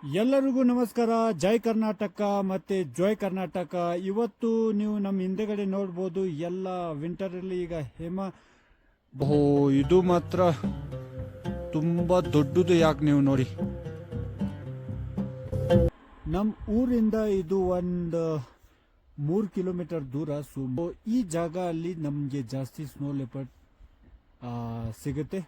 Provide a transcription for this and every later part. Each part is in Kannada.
ಎಲ್ಲರಿಗೂ ನಮಸ್ಕಾರ. ಜೈ ಕರ್ನಾಟಕ ಮತ್ತು ಜೋಯ್ ಕರ್ನಾಟಕ. ಇವತ್ತು ನೀವು ನಮ್ಮ ಹಿಂದೆಗಡೆ ನೋಡ್ಬೋದು, ಎಲ್ಲ ವಿಂಟರಲ್ಲಿ ಈಗ ಇದು ಮಾತ್ರ ತುಂಬ ದೊಡ್ಡದು. ಯಾಕೆ ನೀವು ನೋಡಿ, ನಮ್ಮ ಊರಿಂದ ಇದು ಒಂದು 3 ಕಿಲೋಮೀಟರ್ ದೂರ. ಈ ಜಾಗ ಅಲ್ಲಿ ನಮಗೆ ಜಾಸ್ತಿ ಸ್ನೋ ಲೆಪರ್ಡ್ ಸಿಗುತ್ತೆ.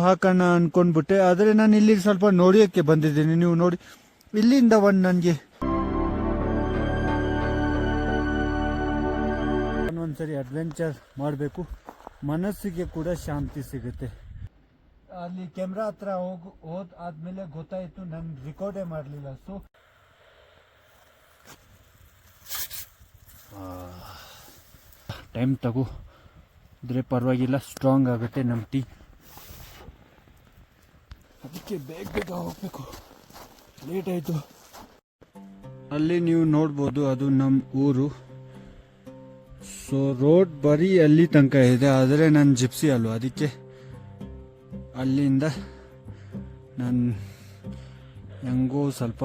ಹಾಕೋಣ ಅನ್ಕೊಂಡ್ಬಿಟ್ಟೆ, ಆದರೆ ನಾನು ಇಲ್ಲಿ ಸ್ವಲ್ಪ ನೋಡೋಕ್ಕೆ ಬಂದಿದ್ದೀನಿ. ನೀವು ನೋಡಿ, ಇಲ್ಲಿಂದ ನನಗೆ ಒಂದ್ಸರಿ ಅಡ್ವೆಂಚರ್ ಮಾಡಬೇಕು, ಮನಸ್ಸಿಗೆ ಕೂಡ ಶಾಂತಿ ಸಿಗುತ್ತೆ. ಅಲ್ಲಿ ಕ್ಯಾಮ್ರಾ ಹತ್ರ ಆದ್ಮೇಲೆ ಗೊತ್ತಾಯಿತು, ನಾನು ರೆಕಾರ್ಡೇ ಮಾಡಲಿಲ್ಲ. ಸೊ ಟೈಮ್ ತಗೋದ್ರೆ ಪರವಾಗಿಲ್ಲ, ಸ್ಟ್ರಾಂಗ್ ಆಗುತ್ತೆ ನಮ್ಮ ಟೀ. ಅದಕ್ಕೆ ಬೇಗ ಹೋಗ್ಬೇಕು, ಲೇಟ್ ಆಯಿತು. ಅಲ್ಲಿ ನೀವು ನೋಡ್ಬೋದು, ಅದು ನಮ್ಮ ಊರು. ಸೊ ರೋಡ್ ಬರೀ ಅಲ್ಲಿ ತನಕ ಇದೆ, ಆದರೆ ನಾನು ಜಿಪ್ಸಿ ಅಲ್ವ, ಅದಕ್ಕೆ ಅಲ್ಲಿಂದ ನಾನು ಹೆಂಗೋ ಸ್ವಲ್ಪ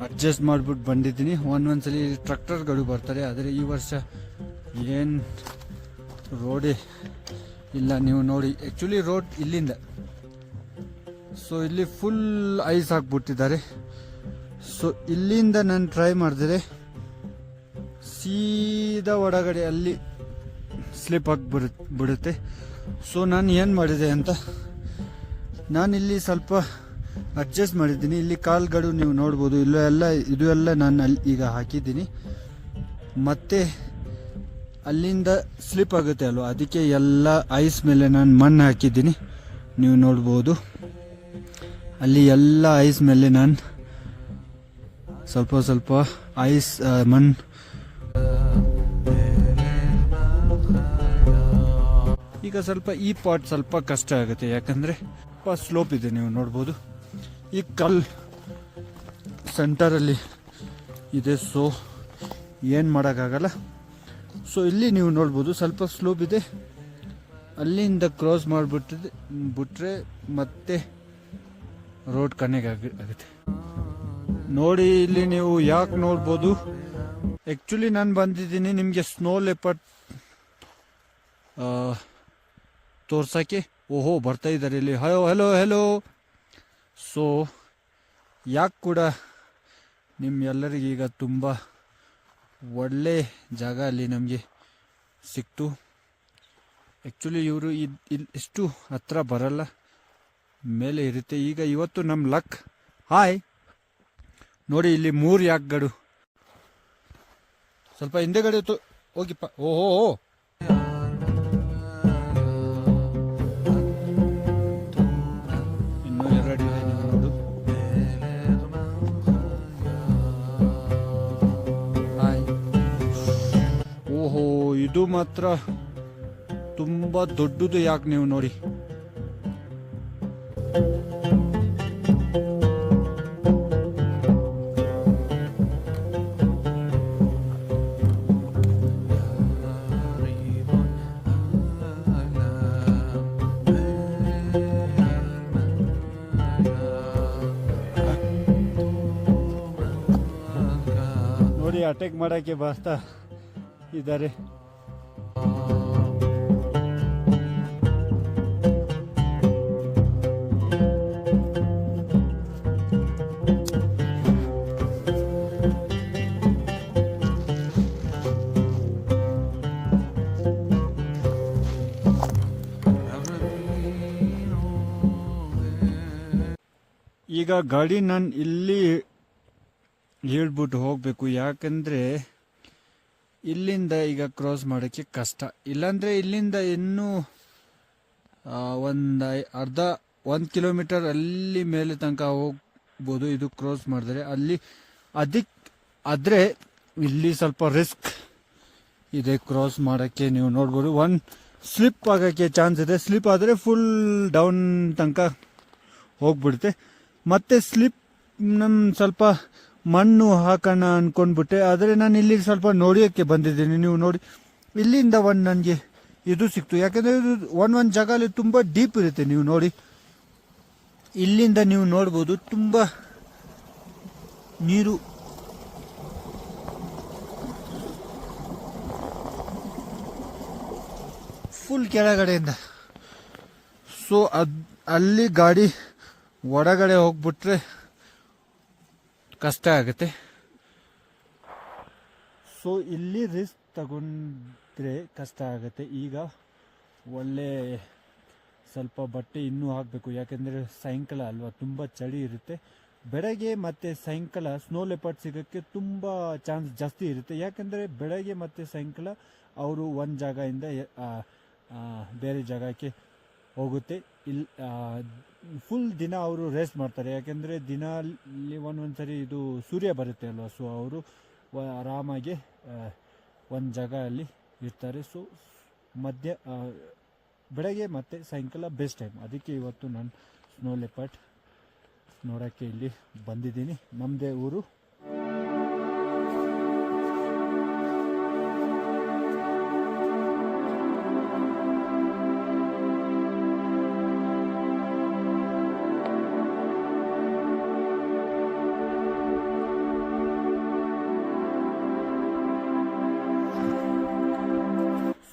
ಅಡ್ಜಸ್ಟ್ ಮಾಡಿಬಿಟ್ಟು ಬಂದಿದ್ದೀನಿ. ಒಂದೊಂದ್ಸಲಿ ಟ್ರ್ಯಾಕ್ಟರ್ಗಳು ಬರ್ತಾರೆ, ಆದರೆ ಈ ವರ್ಷ ಏನು ರೋಡೇ ಇಲ್ಲ. ನೀವು ನೋಡಿ, ಆ್ಯಕ್ಚುಲಿ ರೋಡ್ ಇಲ್ಲಿಂದ, ಸೊ ಇಲ್ಲಿ ಫುಲ್ ಐಸ್ ಹಾಕ್ಬಿಟ್ಟಿದ್ದಾರೆ. ಸೊ ಇಲ್ಲಿಂದ ನಾನು ಟ್ರೈ ಮಾಡಿದ್ರೆ ಸೀದಾ ಒಳಗಡೆ ಅಲ್ಲಿ ಸ್ಲಿಪ್ ಆಗಿ ಬಿಡುತ್ತೆ. ಸೊ ನಾನು ಏನು ಮಾಡಿದೆ ಅಂತ, ನಾನಿಲ್ಲಿ ಸ್ವಲ್ಪ ಅಡ್ಜಸ್ಟ್ ಮಾಡಿದ್ದೀನಿ. ಇಲ್ಲಿ ಕಾಲ್ಗಳು ನೀವು ನೋಡ್ಬೋದು, ಇದು ಎಲ್ಲ ನಾನು ಅಲ್ಲಿ ಈಗ ಹಾಕಿದ್ದೀನಿ. ಮತ್ತು ಅಲ್ಲಿಂದ ಸ್ಲಿಪ್ ಆಗುತ್ತೆ ಅಲ್ವ, ಅದಕ್ಕೆ ಎಲ್ಲ ಐಸ್ ಮೇಲೆ ನಾನು ಮಣ್ಣು ಹಾಕಿದ್ದೀನಿ. ನೀವು ನೋಡ್ಬೋದು, ಅಲ್ಲಿ ಎಲ್ಲ ಐಸ್ ಮೇಲೆ ನಾನು ಸ್ವಲ್ಪ ಐಸ್ ಮಣ್ಣು. ಈಗ ಸ್ವಲ್ಪ ಈ ಪಾರ್ಟ್ ಸ್ವಲ್ಪ ಕಷ್ಟ ಆಗುತ್ತೆ, ಯಾಕಂದರೆ ಸ್ವಲ್ಪ ಸ್ಲೋಪ್ ಇದೆ. ನೀವು ನೋಡ್ಬೋದು, ಈ ಕಲ್ಲು ಸೆಂಟರಲ್ಲಿ ಇದೆ, ಸೊ ಏನು ಮಾಡೋಕ್ಕಾಗಲ್ಲ. ಸೊ ಇಲ್ಲಿ ನೀವು ನೋಡ್ಬೋದು, ಸ್ವಲ್ಪ ಸ್ಲೋಪ್ ಇದೆ. ಅಲ್ಲಿಂದ ಕ್ರಾಸ್ ಬಿಟ್ರೆ ಮತ್ತೆ ರೋಡ್ ಕನೆಕ್ಟ್ ಆಗುತ್ತೆ. ನೋಡಿ, ಇಲ್ಲಿ ನೀವು ಯಾಕೆ ನೋಡ್ಬೋದು, ಆ್ಯಕ್ಚುಲಿ ನಾನು ಬಂದಿದ್ದೀನಿ ನಿಮಗೆ ಸ್ನೋ ಲೆಪರ್ಡ್ ತೋರ್ಸೋಕ್ಕೆ. ಓಹೋ, ಬರ್ತಾ ಇದ್ದಾರೆ ಇಲ್ಲಿ. ಹಲೋ. ಸೊ ಯಾಕೆ ಕೂಡ ನಿಮ್ಮೆಲ್ಲರಿಗೀಗ ತುಂಬ ಒಳ್ಳೆ ಜಾಗ ಅಲ್ಲಿ ನಮಗೆ ಸಿಕ್ತು. ಆ್ಯಕ್ಚುಲಿ ಇವರು ಇಷ್ಟು ಹತ್ರ ಬರಲ್ಲ, ಮೇಲೆ ಇರುತ್ತೆ. ಈಗ ಇವತ್ತು ನಮ್ಮ ಲಕ್. ಹಾಯ್ ನೋಡಿ, ಇಲ್ಲಿ 3 ಯಾಕ್ಗಳು. ಸ್ವಲ್ಪ ಹಿಂದೆಗಡೆ ಹೋಗಿಪ್ಪ. ಓಹೋ, ಇನ್ನೂ 2 ಇದೆ, ನೀವು ನೋಡು. ಹಾಯ್. ಓಹೋ, ಇದು ಮಾತ್ರ ತುಂಬ ದೊಡ್ಡದು. ಯಾಕೆ ನೀವು ನೋಡಿ, ನೋಡಿ ಅಟ್ಯಾಕ್ ಮಾಡೋಕ್ಕೆ ಬರ್ತಾ ಇದ್ದಾರೆ. ಈಗ ಗಾಡಿ ನಾನು ಇಲ್ಲಿ ಹೇಳ್ಬಿಟ್ಟು ಹೋಗಬೇಕು, ಯಾಕಂದರೆ ಇಲ್ಲಿಂದ ಈಗ ಕ್ರಾಸ್ ಮಾಡೋಕ್ಕೆ ಕಷ್ಟ. ಇಲ್ಲಾಂದರೆ ಇಲ್ಲಿಂದ ಇನ್ನೂ 1 ಕಿಲೋಮೀಟರ್ ಅಲ್ಲಿ ಮೇಲೆ ತನಕ ಹೋಗ್ಬೋದು, ಇದು ಕ್ರಾಸ್ ಮಾಡಿದ್ರೆ. ಆದರೆ ಇಲ್ಲಿ ಸ್ವಲ್ಪ ರಿಸ್ಕ್ ಇದೆ ಕ್ರಾಸ್ ಮಾಡೋಕ್ಕೆ. ನೀವು ನೋಡ್ಬೋದು, ಸ್ಲಿಪ್ ಆಗೋಕ್ಕೆ ಚಾನ್ಸ್ ಇದೆ. ಸ್ಲಿಪ್ ಆದರೆ ಫುಲ್ ಡೌನ್ ತನಕ ಹೋಗ್ಬಿಡುತ್ತೆ. ಮತ್ತು ಸ್ಲಿಪ್ ಸ್ವಲ್ಪ ಮಣ್ಣು ಹಾಕೋಣ ಅನ್ಕೊಂಡ್ಬಿಟ್ಟೆ. ಆದರೆ ನಾನು ಇಲ್ಲಿ ಸ್ವಲ್ಪ ನೋಡೋಕ್ಕೆ ಬಂದಿದ್ದೀನಿ. ನೀವು ನೋಡಿ, ಇಲ್ಲಿಂದ ನನಗೆ ಇದು ಸಿಕ್ತು. ಯಾಕಂದರೆ ಇದು ಒಂದೊಂದು ಜಾಗದಲ್ಲಿ ತುಂಬ ಡೀಪ್ ಇರುತ್ತೆ. ನೀವು ನೋಡಿ, ಇಲ್ಲಿಂದ ನೀವು ನೋಡ್ಬೋದು ತುಂಬ ನೀರು ಫುಲ್ ಕೆಳಗಡೆಯಿಂದ. ಸೊ ಅಲ್ಲಿ ಗಾಡಿ ಒಳಗಡೆ ಹೋಗ್ಬಿಟ್ರೆ ಕಷ್ಟ ಆಗುತ್ತೆ. ಸೊ ಇಲ್ಲಿ ರಿಸ್ಕ್ ತಗೊಂಡ್ರೆ ಕಷ್ಟ ಆಗುತ್ತೆ. ಈಗ ಒಳ್ಳೆ ಸ್ವಲ್ಪ ಬಟ್ಟೆ ಇನ್ನೂ ಹಾಕಬೇಕು, ಯಾಕೆಂದರೆ ಸಾಯಂಕಾಲ ಅಲ್ವಾ, ತುಂಬ ಚಳಿ ಇರುತ್ತೆ. ಬೆಳಗ್ಗೆ ಮತ್ತು ಸಾಯಂಕಾಲ ಸ್ನೋ ಲೆಪರ್ಡ್ ಸಿಗೋಕ್ಕೆ ತುಂಬ ಚಾನ್ಸ್ ಜಾಸ್ತಿ ಇರುತ್ತೆ. ಯಾಕೆಂದರೆ ಬೆಳಗ್ಗೆ ಮತ್ತು ಸಾಯಂಕಾಲ ಅವರು ಒಂದು ಜಾಗದಿಂದ ಬೇರೆ ಜಾಗಕ್ಕೆ ಹೋಗುತ್ತೆ. ಇಲ್ಲಿ ಫುಲ್ ದಿನ ಅವರು ರೆಸ್ಟ್ ಮಾಡ್ತಾರೆ. ಯಾಕೆಂದರೆ ದಿನಲ್ಲಿ ಒಂದೊಂದು ಸರಿ ಇದು ಸೂರ್ಯ ಬರುತ್ತೆ ಅಲ್ವಾ, ಸೊ ಅವರು ಆರಾಮಾಗಿ ಒಂದು ಜಾಗದಲ್ಲಿ ಇರ್ತಾರೆ. ಸೊ ಬೆಳಗ್ಗೆ ಮತ್ತು ಸಾಯಂಕಾಲ ಬೆಸ್ಟ್ ಟೈಮ್. ಅದಕ್ಕೆ ಇವತ್ತು ನಾನು ಸ್ನೋ ಲೆಪರ್ಡ್ ನೋಡೋಕ್ಕೆ ಇಲ್ಲಿ ಬಂದಿದ್ದೀನಿ. ನಮ್ಮದೇ ಊರು.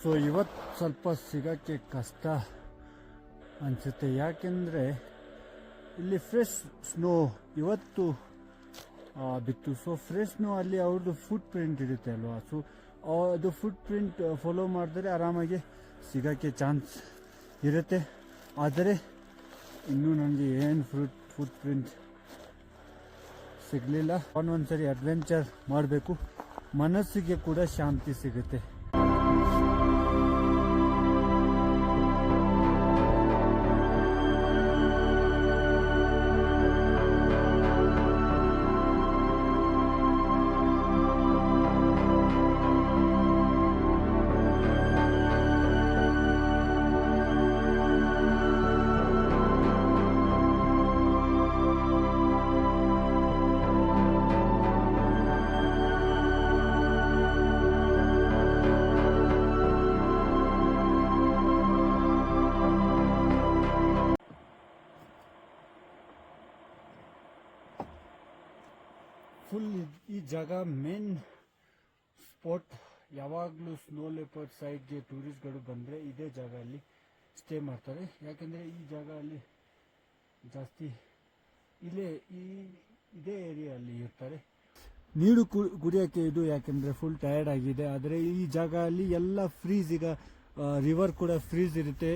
ಸೊ ಇವತ್ತು ಸ್ವಲ್ಪ ಸಿಗೋಕ್ಕೆ ಕಷ್ಟ ಅನಿಸುತ್ತೆ. ಯಾಕೆಂದರೆ ಇಲ್ಲಿ ಫ್ರೆಶ್ ಸ್ನೋ ಇವತ್ತು ಬಿತ್ತು. ಸೊ ಫ್ರೆಶ್ ಸ್ನೋ ಅಲ್ಲಿ ಅವ್ರದ್ದು ಫುಟ್ ಪ್ರಿಂಟ್ ಇರುತ್ತೆ ಅಲ್ವಾ, ಸೊ ಅದು ಫುಟ್ ಪ್ರಿಂಟ್ ಫಾಲೋ ಮಾಡಿದ್ರೆ ಆರಾಮಾಗಿ ಸಿಗೋಕ್ಕೆ ಚಾನ್ಸ್ ಇರುತ್ತೆ. ಆದರೆ ಇನ್ನೂ ನನಗೆ ಏನು ಫುಟ್ ಪ್ರಿಂಟ್ ಸಿಗಲಿಲ್ಲ. ಒಂದೊಂದು ಸರಿ ಅಡ್ವೆಂಚರ್ ಮಾಡಬೇಕು, ಮನಸ್ಸಿಗೆ ಕೂಡ ಶಾಂತಿ ಸಿಗುತ್ತೆ. ಫುಲ್ ಈ ಜಾಗ ಮೇನ್ ಸ್ಪಾಟ್. ಯಾವಾಗಲೂ ಸ್ನೋ ಲೆಪರ್ಡ್ ಸೈಡ್ಗೆ ಟೂರಿಸ್ಟ್ಗಳು ಬಂದರೆ ಇದೇ ಜಾಗ ಅಲ್ಲಿ ಸ್ಟೇ ಮಾಡ್ತಾರೆ. ಯಾಕೆಂದರೆ ಈ ಜಾಗ ಅಲ್ಲಿ ಜಾಸ್ತಿ ಇದೇ ಏರಿಯಲ್ಲಿ ಇರ್ತಾರೆ. ನೀರು ಕುಡಿಯೋಕ್ಕೆ ಇದು, ಯಾಕೆಂದರೆ ಫುಲ್ ಟಯರ್ಡ್ ಆಗಿದೆ. ಆದರೆ ಈ ಜಾಗ ಅಲ್ಲಿ ಎಲ್ಲ ಫ್ರೀಸ್, ಈಗ ರಿವರ್ ಕೂಡ ಫ್ರೀಸ್ ಇರುತ್ತೆ.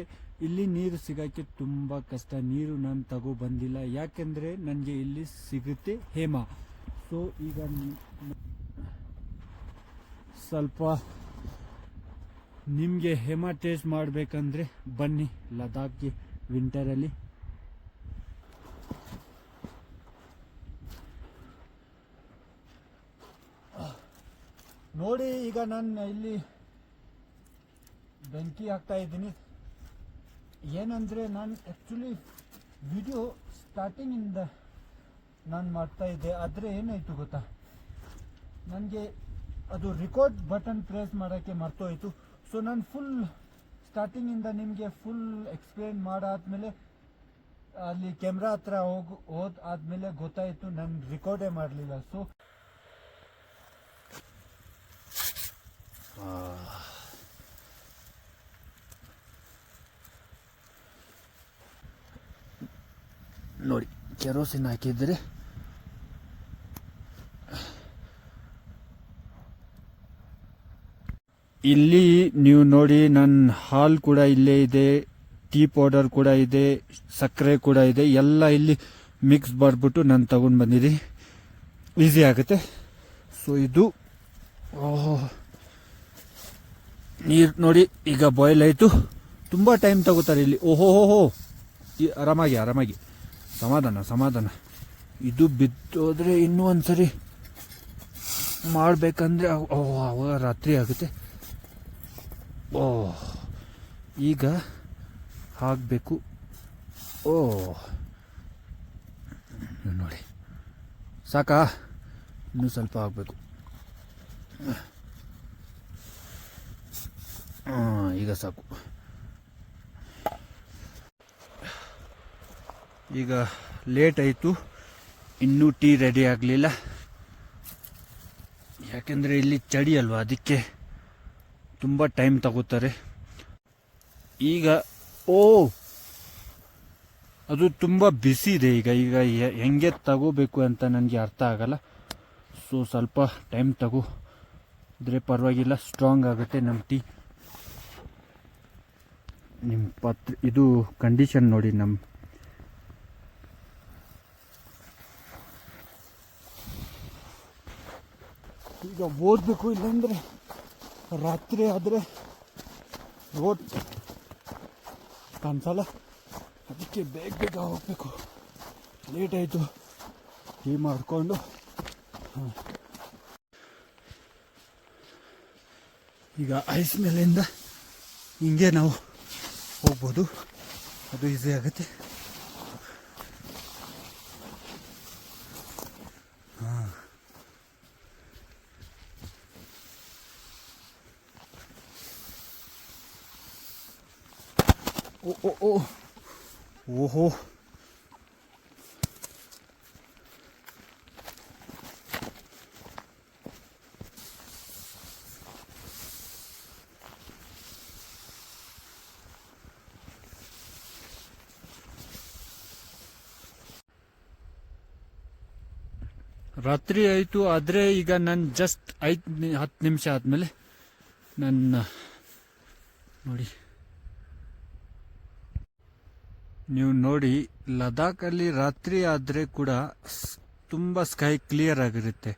ಇಲ್ಲಿ ನೀರು ಸಿಗೋಕ್ಕೆ ತುಂಬ ಕಷ್ಟ. ನೀರು ನಾನು ತಗೋ ಬಂದಿಲ್ಲ, ಯಾಕೆಂದರೆ ನನಗೆ ಇಲ್ಲಿ ಸಿಗುತ್ತೆ ಹೇಮ. ಸೊ ಈಗ ಸ್ವಲ್ಪ ನಿಮಗೆ ಹೇಮ ಟೇಸ್ಟ್ ಮಾಡಬೇಕಂದ್ರೆ ಬನ್ನಿ ಲದಾಖ್ಗೆ ವಿಂಟರಲ್ಲಿ. ನೋಡಿ, ಈಗ ನಾನು ಇಲ್ಲಿ ಬೆಂಕಿ ಹಾಕ್ತಾ ಇದ್ದೀನಿ. ಏನಂದರೆ ನಾನು ಆ್ಯಕ್ಚುಲಿ ವಿಡಿಯೋ ಸ್ಟಾರ್ಟಿಂಗಿಂದ ನಾನು ಮಾಡ್ತಾ ಇದ್ದೆ. ಆದರೆ ಏನಾಯಿತು ಗೊತ್ತಾ, ನನಗೆ ಅದು ರೆಕಾರ್ಡ್ ಬಟನ್ ಪ್ರೆಸ್ ಮಾಡೋಕ್ಕೆ ಮರ್ತೋಯ್ತು. ಸೊ ನಾನು ಫುಲ್ ಸ್ಟಾರ್ಟಿಂಗಿಂದ ನಿಮಗೆ ಫುಲ್ ಎಕ್ಸ್ಪ್ಲೇನ್ ಮಾಡಾದ್ಮೇಲೆ ಅಲ್ಲಿ ಕ್ಯಾಮ್ರಾ ಹತ್ರ ಹೋದಾದ್ಮೇಲೆ ಗೊತ್ತಾಯಿತು ನಾನು ರೆಕಾರ್ಡೇ ಮಾಡಲಿಲ್ಲ. ಸೊ ನೋಡಿ, ಕೆರೋಸಿನ್ ಹಾಕಿದರೆ ಇಲ್ಲಿ ನೀವು ನೋಡಿ, ನನ್ನ ಹಾಲ್ ಕೂಡ ಇಲ್ಲೇ ಇದೆ, ಟೀ ಪೌಡರ್ ಕೂಡ ಇದೆ, ಸಕ್ಕರೆ ಕೂಡ ಇದೆ. ಎಲ್ಲ ಇಲ್ಲಿ ಮಿಕ್ಸ್ ಮಾಡಿಬಿಟ್ಟು ನಾನು ತಗೊಂಡು ಬಂದಿದ್ದೀನಿ, ಈಸಿ ಆಗುತ್ತೆ. ಸೊ ಇದು ನೀರು ನೋಡಿ ಈಗ ಬಾಯ್ಲ್ ಆಯಿತು. ತುಂಬ ಟೈಮ್ ತಗೋತಾರೆ ಇಲ್ಲಿ. ಓಹೋ, ಆರಾಮಾಗಿ ಸಮಾಧಾನ. ಇದು ಬಿದ್ದೋದ್ರೆ ಇನ್ನೂ ಒಂದ್ಸರಿ ಮಾಡಬೇಕಂದ್ರೆ ಅವಾಗ ರಾತ್ರಿ ಆಗುತ್ತೆ. ಈಗ ಹಾಕಬೇಕು. ನೋಡಿ, ಸಾಕಾ? ಇನ್ನೂ ಸ್ವಲ್ಪ ಆಗಬೇಕು. ಈಗ ಸಾಕು. ಈಗ ಲೇಟ್ ಆಯಿತು, ಇನ್ನೂ ಟೀ ರೆಡಿ ಆಗಲಿಲ್ಲ. ಯಾಕೆಂದರೆ ಇಲ್ಲಿ ಚಳಿ ಅಲ್ವಾ, ಅದಕ್ಕೆ ತುಂಬ ಟೈಮ್ ತಗೋತಾರೆ. ಈಗ ಅದು ತುಂಬ ಬಿಸಿ ಇದೆ. ಈಗ ಹೆಂಗೆ ತಗೋಬೇಕು ಅಂತ ನನಗೆ ಅರ್ಥ ಆಗಲ್ಲ. ಸೊ ಸ್ವಲ್ಪ ಟೈಮ್ ತಗೋದ್ರೆ ಪರವಾಗಿಲ್ಲ, ಸ್ಟ್ರಾಂಗ್ ಆಗುತ್ತೆ ನಮ್ಮ ಟೀ. ನಿಮ್ಮ ಇದು ಕಂಡೀಷನ್ ನೋಡಿ. ಈಗ ಓದಬೇಕು, ಇಲ್ಲಾಂದರೆ ರಾತ್ರಿ ಆದರೆ ರೋಡ್ ಕಾಣಿಸಲ್ಲ. ಅದಕ್ಕೆ ಬೇಗ ಹೋಗಬೇಕು. ಲೇಟ್ ಆಯಿತು. ಟೀ ಮಾಡಿಕೊಂಡು ಈಗ ಐಸ್ ಮೇಲಿಂದ ಹಿಂಗೆ ನಾವು ಹೋಗ್ಬೋದು. ಅದು ಈಸಿ ಆಗುತ್ತೆ. ಓಹೋ, ರಾತ್ರಿ ಆಯಿತು. ಆದರೆ ಈಗ ನಾನು ಜಸ್ಟ್ 5-10 ನಿಮಿಷ ಆದಮೇಲೆ ನನ್ನ ನೋಡಿ, ನೀವು ನೋಡಿ, ಲದಾಖಲ್ಲಿ ರಾತ್ರಿ ಆದರೆ ಕೂಡ ತುಂಬ ಸ್ಕೈ ಕ್ಲಿಯರ್ ಆಗಿರುತ್ತೆ.